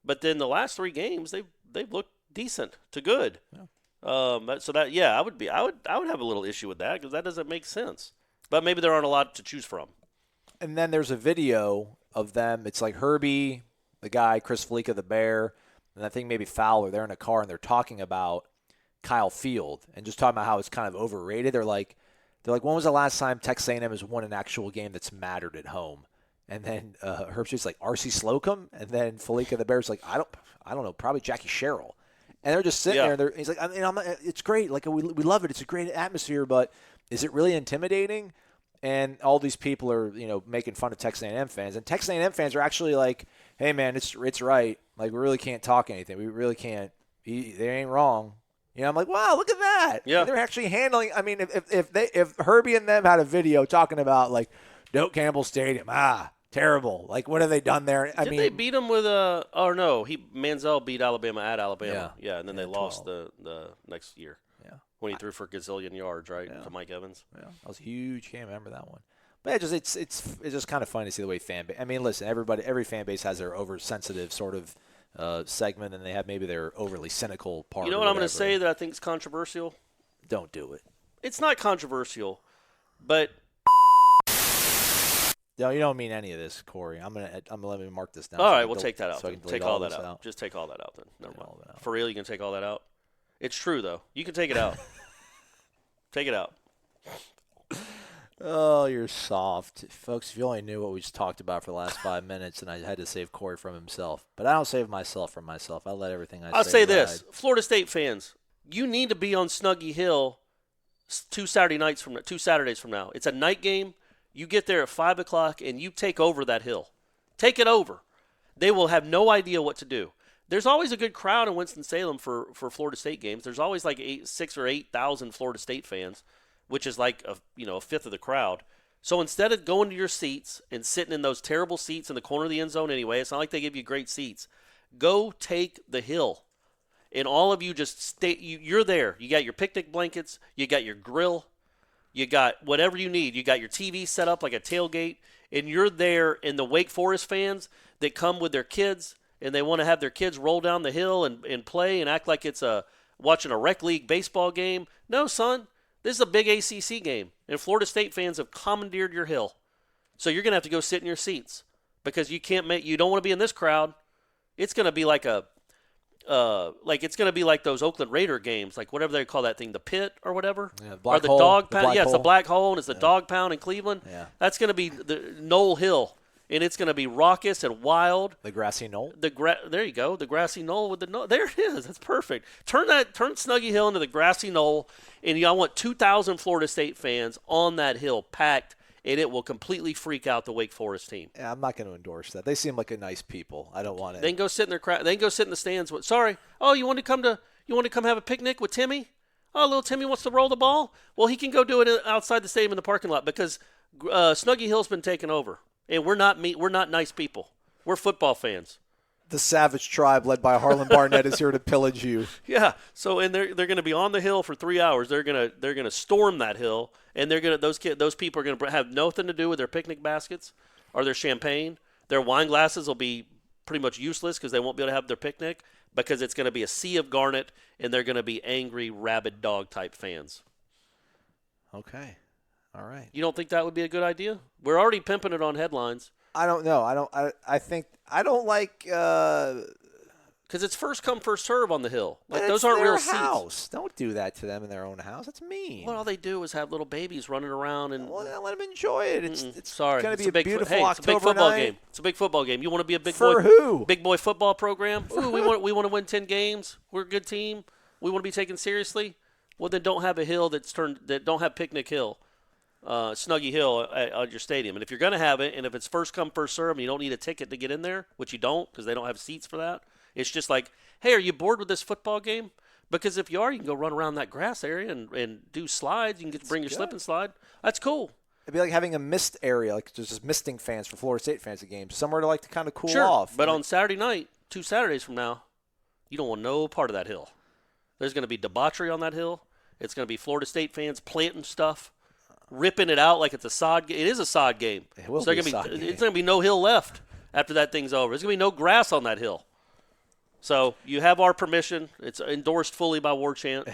But then the last 3 games, they've looked decent to good. Yeah. I would have a little issue with that because that doesn't make sense. But maybe there aren't a lot to choose from. And then there's a video of them. It's like Herbie, the guy, Chris Felica, the Bear, and I think maybe Fowler. They're in a car and they're talking about Kyle Field and just talking about how it's kind of overrated. They're like, when was the last time Texas A&M has won an actual game that's mattered at home? And then Herb Street's like, R.C. Slocum, and then Felica, the Bear's like, I don't know, probably Jackie Sherrill. And they're just sitting there. And he's like, it's great. Like we love it. It's a great atmosphere, but is it really intimidating? And all these people are, making fun of Texas A&M fans. And Texas A&M fans are actually like, hey, man, it's right. Like, we really can't talk anything. We really can't. They ain't wrong. I'm like, wow, look at that. Yeah. And they're actually handling – I mean, if Herbie and them had a video talking about, like, Doak Campbell Stadium, terrible. Like, what have they done there? Did they beat them with a – oh, no. Manziel beat Alabama at Alabama. Yeah, and then they lost the next year. Yeah. When he threw for a gazillion yards, right, to Mike Evans. Yeah, that was huge. Can't remember that one. But it's just kind of funny to see the way fan base. I mean, listen, every fan base has their oversensitive sort of segment, and they have maybe their overly cynical part. You know what I'm going to say that I think is controversial? Don't do it. It's not controversial, but no, you don't mean any of this, Corey. I'm gonna let me mark this down. All right, we'll take that out. So take all that out. Just take all that out then. Never mind. For real, you can take all that out. It's true though. You can take it out. Take it out. Oh, you're soft. Folks, if you only knew what we just talked about for the last 5 minutes, and I had to save Corey from himself. But I don't save myself from myself. I let everything I'll say ride. this. Florida State fans, you need to be on Snuggy Hill 2 Saturdays from now. It's a night game. You get there at 5 o'clock, and you take over that hill. Take it over. They will have no idea what to do. There's always a good crowd in Winston-Salem for Florida State games. There's always like 6,000 or 8,000 Florida State fans, which is like a fifth of the crowd. So instead of going to your seats and sitting in those terrible seats in the corner of the end zone anyway, it's not like they give you great seats. Go take the hill. And all of you just stay. You're there. You got your picnic blankets. You got your grill. You got whatever you need. You got your TV set up like a tailgate. And you're there, and the Wake Forest fans that come with their kids, and they want to have their kids roll down the hill and play and act like it's watching a rec league baseball game. No, son. This is a big ACC game, and Florida State fans have commandeered your hill. So you're going to have to go sit in your seats because you don't want to be in this crowd. It's going to be like it's going to be like those Oakland Raider games, like whatever they call that thing, the pit or whatever. Yeah, or the hole, dog the pound. Yeah, it's the hole. black hole, and it's the dog pound in Cleveland. Yeah. That's going to be the Knoll Hill, and it's going to be raucous and wild. The grassy knoll? There you go, the grassy knoll with the knoll. There it is. That's perfect. Turn Snuggy Hill into the grassy knoll, and I want 2,000 Florida State fans on that hill packed, and it will completely freak out the Wake Forest team. Yeah, I'm not going to endorse that. They seem like a nice people. I don't want it. They can go sit in their they can go sit in the stands. Sorry. Oh, you want to come have a picnic with Timmy? Oh, little Timmy wants to roll the ball? Well, he can go do it outside the stadium in the parking lot because Snuggy Hill's been taken over. And we're not nice people. We're football fans. The Savage Tribe, led by Harlan Barnett, is here to pillage you. Yeah. So, and they're going to be on the hill for 3 hours. They're gonna storm that hill, and those people are gonna have nothing to do with their picnic baskets or their champagne. Their wine glasses will be pretty much useless because they won't be able to have their picnic because it's going to be a sea of garnet, and they're going to be angry, rabid dog type fans. Okay. All right. You don't think that would be a good idea? We're already pimping it on headlines. I don't know. I don't like. Because it's first come, first serve on the hill. Like those it's aren't their real house. seats. Don't do that to them in their own house. That's mean. Well, all they do is have little babies running around and. Well, then let them enjoy it. It's sorry. going to be a a beautiful October October it's a big football night. game. It's a big football game. You want to be a big For boy? who? Big boy football program. Ooh, we want to win 10 games. We're a good team. We want to be taken seriously. Well, then don't have a hill that don't have Picnic Hill, Snuggy Hill at your stadium. And if you're going to have it, and if it's first come first serve, and you don't need a ticket to get in there, which you don't because they don't have seats for that. It's just like, hey, are you bored with this football game? Because if you are, you can go run around that grass area and do slides. You can bring your slip and slide. That's cool. It'd be like having a mist area, like just misting fans for Florida State fans at games, somewhere to like to kind of cool Sure, off. but on Saturday night, 2 Saturdays from now, you don't want no part of that hill. There's going to be debauchery on that hill. It's going to be Florida State fans planting stuff, ripping it out like it's a sod game. It is a sod game. It will so be a sod game. It's going to be no hill left after that thing's over. There's going to be no grass on that hill. So you have our permission. It's endorsed fully by War Chant.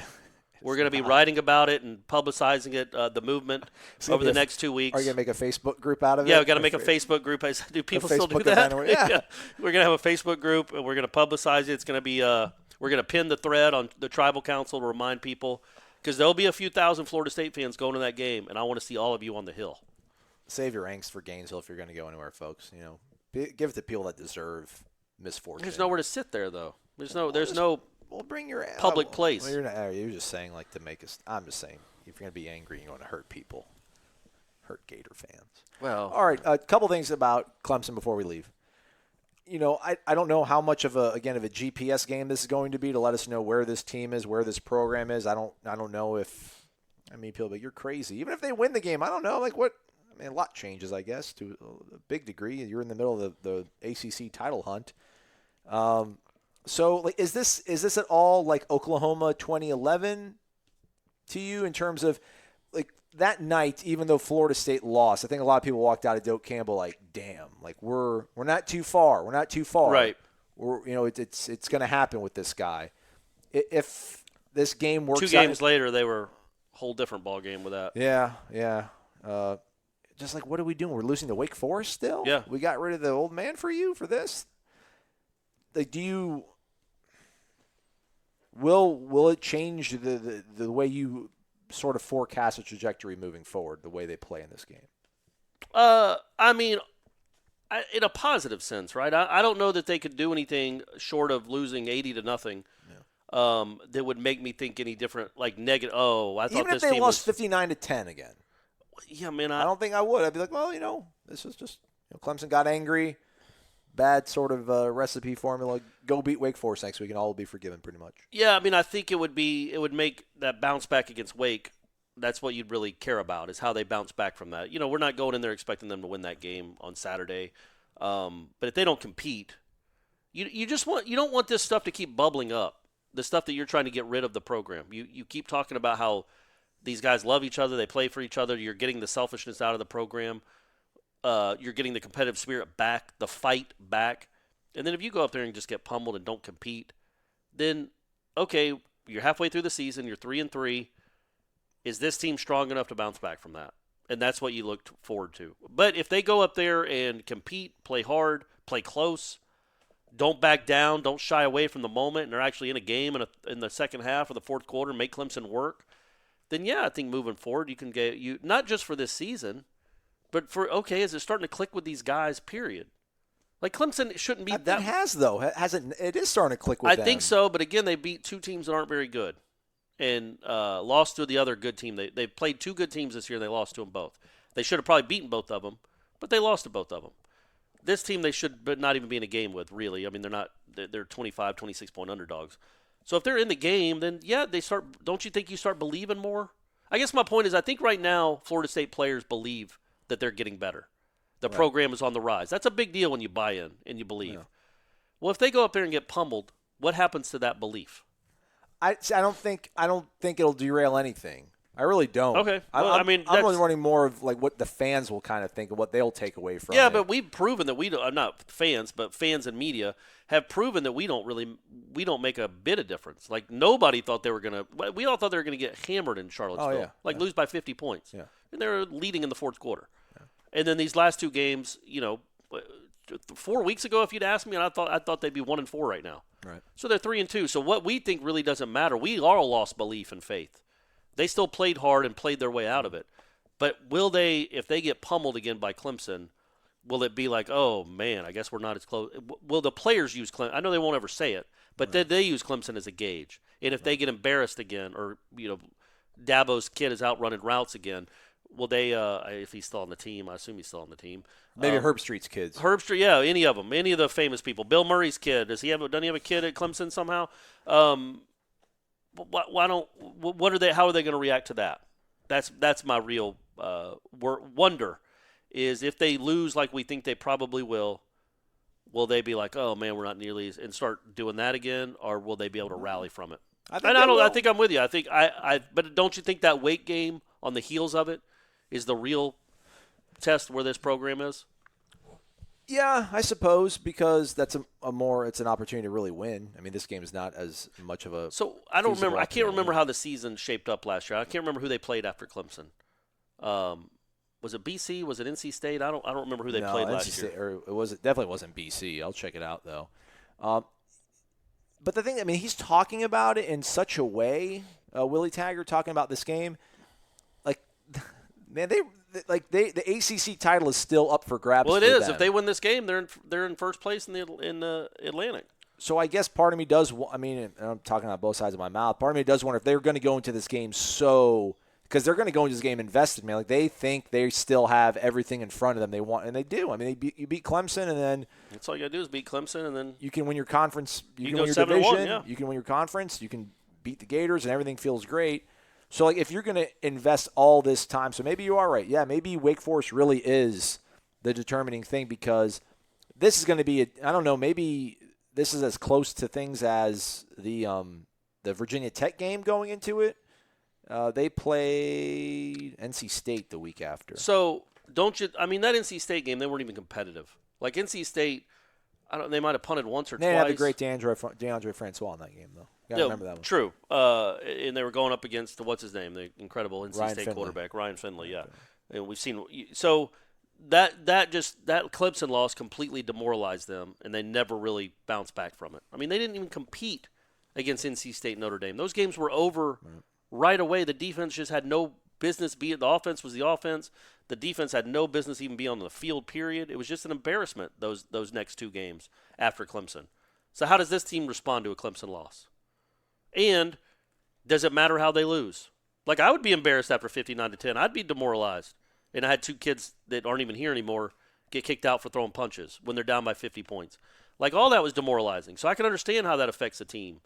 We're going to be writing about it and publicizing it, the movement, over the next 2 weeks. Are you going to make a Facebook group out of it? Yeah, we've got to make a Facebook group. Do people still do that? Yeah. We're going to have a Facebook group, and we're going to publicize it. It's going to be we're going to pin the thread on the Tribal Council to remind people, because there'll be a few thousand Florida State fans going to that game, and I want to see all of you on the hill. Save your angst for Gainesville if you're going to go anywhere, folks. You know, give it to people that deserve misfortune. There's nowhere to sit there, though. There's no Well, bring your public place. Well, you're just saying like to make us. I'm just saying if you're going to be angry, you want to hurt people, hurt Gator fans. Well, all right. A couple things about Clemson before we leave. You know, I don't know how much of a GPS game this is going to be to let us know where this team is, where this program is. I don't know if. I mean, people, but you're crazy. Even if they win the game, I don't know. Like what? I mean, a lot changes, I guess, to a big degree. You're in the middle of the ACC title hunt. So, like, is this at all like Oklahoma 2011 to you in terms of like that night? Even though Florida State lost, I think a lot of people walked out of Doak Campbell like, "Damn, like we're not too far. We're not too far. Right? It's going to happen with this guy. If this game works, 2 games later, they were a whole different ball game with that. Yeah. Just like, what are we doing? We're losing to Wake Forest still. Yeah, we got rid of the old man for you for this. Like, Will it change the way you sort of forecast a trajectory moving forward, the way they play in this game? I mean, in a positive sense, right? I don't know that they could do anything short of losing 80-0 that would make me think any different, like negative. Oh, I thought Even this if they team lost was 59-10 again. Yeah, man. I don't think I would. I'd be like, well, this is just Clemson got angry. Bad sort of recipe formula. Go beat Wake Forest next week, and all will be forgiven pretty much. Yeah, I mean, I think it would make that bounce back against Wake. That's what you'd really care about, is how they bounce back from that. We're not going in there expecting them to win that game on Saturday. But if they don't compete, you don't want this stuff to keep bubbling up. The stuff that you're trying to get rid of the program. You keep talking about how these guys love each other, they play for each other. You're getting the selfishness out of the program. You're getting the competitive spirit back, the fight back. And then if you go up there and just get pummeled and don't compete, then, okay, you're halfway through the season, you're 3-3. Is this team strong enough to bounce back from that? And that's what you look forward to. But if they go up there and compete, play hard, play close, don't back down, don't shy away from the moment, and they're actually in a game in the second half or the fourth quarter, make Clemson work, then, yeah, I think moving forward you can get – not just for this season – but is it starting to click with these guys, period? Like, Clemson shouldn't be that – It has, though. It is starting to click with them. I think so, but again, they beat two teams that aren't very good and lost to the other good team. They played two good teams this year, and they lost to them both. They should have probably beaten both of them, but they lost to both of them. This team they should not even be in a game with, really. I mean, they're 25, 26-point underdogs. So if they're in the game, then, yeah, don't you think you start believing more? I guess my point is I think right now Florida State players believe that they're getting better. The program is on the rise. That's a big deal when you buy in and you believe. Yeah. Well, if they go up there and get pummeled, what happens to that belief? I don't think it'll derail anything. I really don't. Okay. Well, I'm really running more of like what the fans will kind of think and what they'll take away from it. Yeah, but we've proven that we don't. I'm not fans, but fans and media have proven that we don't make a bit of difference. Like nobody thought they were gonna. We all thought they were gonna get hammered in Charlottesville, lose by 50 points. Yeah. And they were leading in the fourth quarter. Yeah. And then these last two games, 4 weeks ago, if you'd asked me, I thought they'd be 1-4 right now. Right. So they're 3-2. So what we think really doesn't matter. We all lost belief and faith. They still played hard and played their way out of it. But will they, if they get pummeled again by Clemson, will it be like, oh, man, I guess we're not as close? Will the players use Clemson? I know they won't ever say it, but they use Clemson as a gauge. And if they get embarrassed again or, Dabo's kid is out running routes again, will they, if he's still on the team, I assume he's still on the team. Maybe Herb Street's kids. Herb Street, yeah, any of them, any of the famous people. Bill Murray's kid, doesn't he have a kid at Clemson somehow? Why don't? What are they? How are they going to react to that? That's my real wonder. Is if they lose like we think they probably will they be like, oh man, we're not nearly and start doing that again, or will they be able to rally from it? I think I'm with you. I think but don't you think that Wake game on the heels of it is the real test where this program is? Yeah, I suppose, because that's it's an opportunity to really win. I mean, this game is not as much of a. So I don't remember. I can't remember how the season shaped up last year. I can't remember who they played after Clemson. Was it BC? Was it NC State? I don't remember who they played last year. It definitely wasn't BC. I'll check it out though. But the thing, I mean, he's talking about it in such a way. Willie Taggart talking about this game, like, man, the ACC title is still up for grabs. Well, it for is. them. If they win this game, they're in first place in the Atlantic. So I guess part of me does. I mean, I'm talking out both sides of my mouth. Part of me does wonder if they're going to go into this game because they're going to go into this game invested, man. Like they think they still have everything in front of them they want, and they do. I mean, you beat Clemson, and then that's all you got to do is beat Clemson, and then you can win your conference. You can go win your division. 7-1, yeah. You can win your conference. You can beat the Gators, and everything feels great. So, like, if you're going to invest all this time, so maybe you are right. Yeah, maybe Wake Forest really is the determining thing, because this is going to be I don't know, maybe this is as close to things as the Virginia Tech game going into it. They played NC State the week after. So, don't you – I mean, that NC State game, they weren't even competitive. Like, NC State, they might have punted once or twice. They had the great DeAndre Francois in that game, though. You got to remember that one. True. And they were going up against, what's his name, the incredible NC Ryan State Finley. quarterback, Ryan Finley, yeah. And we've seen – so that Clemson loss completely demoralized them, and they never really bounced back from it. I mean, they didn't even compete against NC State and Notre Dame. Those games were over right away the defense just had no business being – the offense was the offense. The defense had no business even being on the field, period. It was just an embarrassment, those next 2 games after Clemson. So how does this team respond to a Clemson loss? And does it matter how they lose? Like, I would be embarrassed after 59-10. I'd be demoralized. And I had 2 kids that aren't even here anymore get kicked out for throwing punches when they're down by 50 points. Like, all that was demoralizing. So I can understand how that affects a team.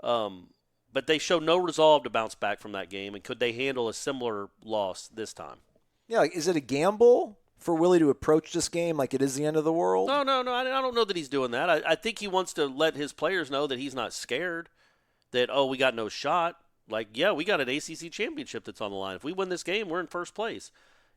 But they showed no resolve to bounce back from that game. And could they handle a similar loss this time? Yeah, like, is it a gamble for Willie to approach this game like it is the end of the world? No. I don't know that he's doing that. I think he wants to let his players know that he's not scared, that, we got no shot. Like, yeah, we got an ACC championship that's on the line. If we win this game, we're in first place.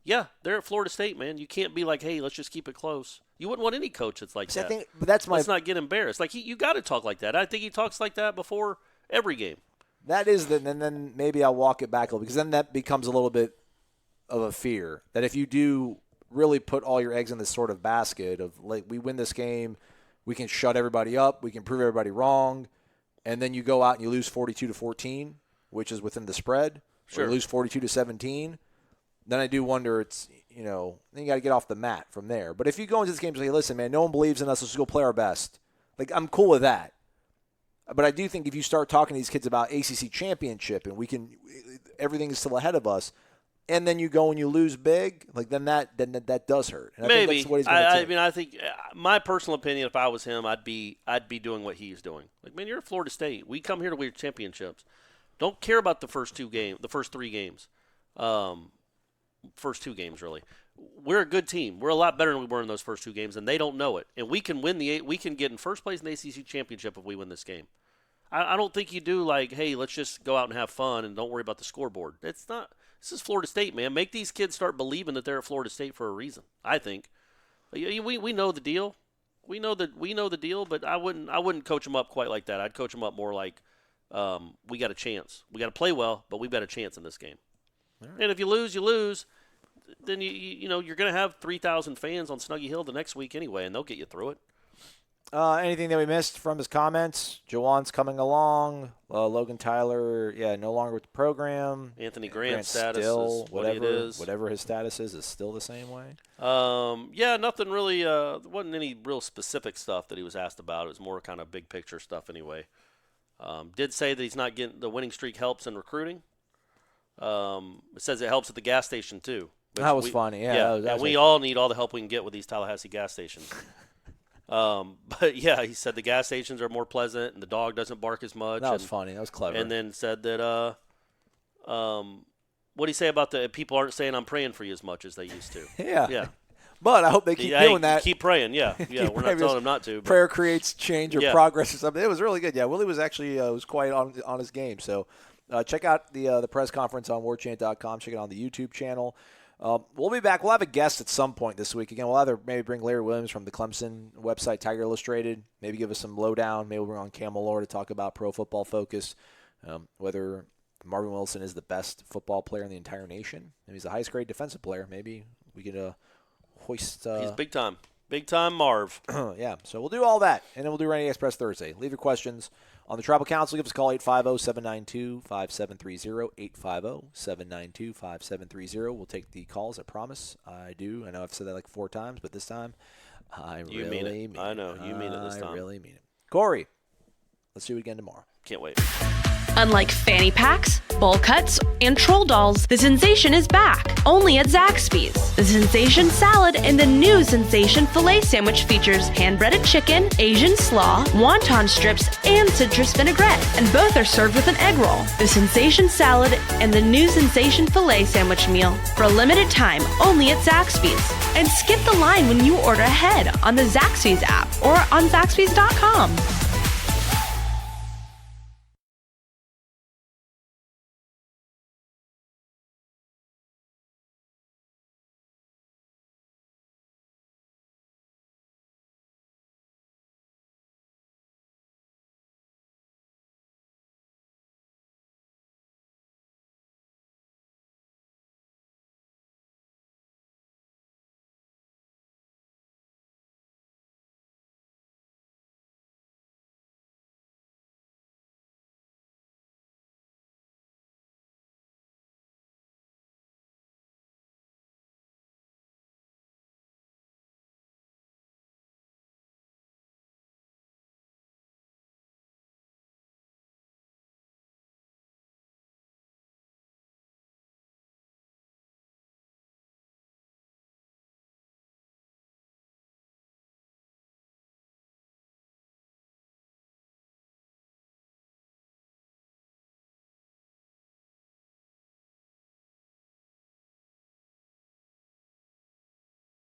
Yeah, they're at Florida State, man. You can't be like, hey, let's just keep it close. You wouldn't want any coach that's like that. Let's not get embarrassed. Like, you got to talk like that. I think he talks like that before every game. That is, and then maybe I'll walk it back a little, because then that becomes a little bit of a fear that if you do really put all your eggs in this sort of basket of, like, we win this game, we can shut everybody up, we can prove everybody wrong, and then you go out and you lose 42-14, which is within the spread, or you lose 42-17, then I do wonder then you got to get off the mat from there. But if you go into this game and say, listen, man, no one believes in us, let's go play our best. Like, I'm cool with that. But I do think if you start talking to these kids about ACC championship and everything is still ahead of us, and then you go and you lose big, like then that does hurt. And maybe. I think that's what he's going to take. I mean, I think my personal opinion, if I was him, I'd be doing what he's doing. Like, man, you're at Florida State. We come here to win championships. Don't care about the first 3 games. First 2 games, really. We're a good team. We're a lot better than we were in those first 2 games, and they don't know it. And we can we can get in first place in the ACC championship if we win this game. I don't think you do like, hey, let's just go out and have fun and don't worry about the scoreboard. It's not. This is Florida State, man. Make these kids start believing that they're at Florida State for a reason. I think. We know the deal. We know the deal, but I wouldn't coach them up quite like that. I'd coach them up more like, we got a chance. We got to play well, but we've got a chance in this game. Right. And if you lose, you lose. Then you're going to have 3,000 fans on Snuggy Hill the next week anyway, and they'll get you through it. Anything that we missed from his comments? Jawan's coming along. Logan Tyler, no longer with the program. Anthony Grant's status still, is what it is. Whatever his status is still the same way? Nothing really. There wasn't any real specific stuff that he was asked about. It was more kind of big picture stuff anyway. Did say that he's not getting – the winning streak helps in recruiting. It says it helps at the gas station too. That was funny. Yeah. And we all need all the help we can get with these Tallahassee gas stations. But yeah, he said the gas stations are more pleasant and the dog doesn't bark as much. That was funny. That was clever. And then said that, what do you say about the people aren't saying I'm praying for you as much as they used to? Yeah. But I hope they keep doing that. Keep praying, yeah. We're not telling them not to. But. Prayer creates change or progress or something. It was really good. Yeah, Willie was actually was quite on his game. So check out the press conference on warchant.com. Check it on the YouTube channel. We'll be back. We'll have a guest at some point this week. Again, we'll either maybe bring Larry Williams from the Clemson website, Tiger Illustrated, maybe give us some lowdown. Maybe we'll bring on Cam Malore to talk about Pro Football Focus, whether Marvin Wilson is the best football player in the entire nation. Maybe he's the highest grade defensive player. Maybe we could hoist. He's big time. Big time Marv. Yeah, so we'll do all that, and then we'll do Rainy Express Thursday. Leave your questions on the Tribal Council. Give us a call, 850-792-5730, 850-792-5730. We'll take the calls, I promise. I do. I know I've said that like 4 times, but this time I really mean it. I know. You mean it this time. I really mean it. Corey, let's do it again tomorrow. Can't wait. Unlike fanny packs, bowl cuts, and troll dolls, the sensation is back, only at Zaxby's. The Sensation Salad and the new Sensation Filet Sandwich features hand-breaded chicken, Asian slaw, wonton strips, and citrus vinaigrette, and both are served with an egg roll. The Sensation Salad and the new Sensation Filet Sandwich meal for a limited time only at Zaxby's. And skip the line when you order ahead on the Zaxby's app or on Zaxby's.com.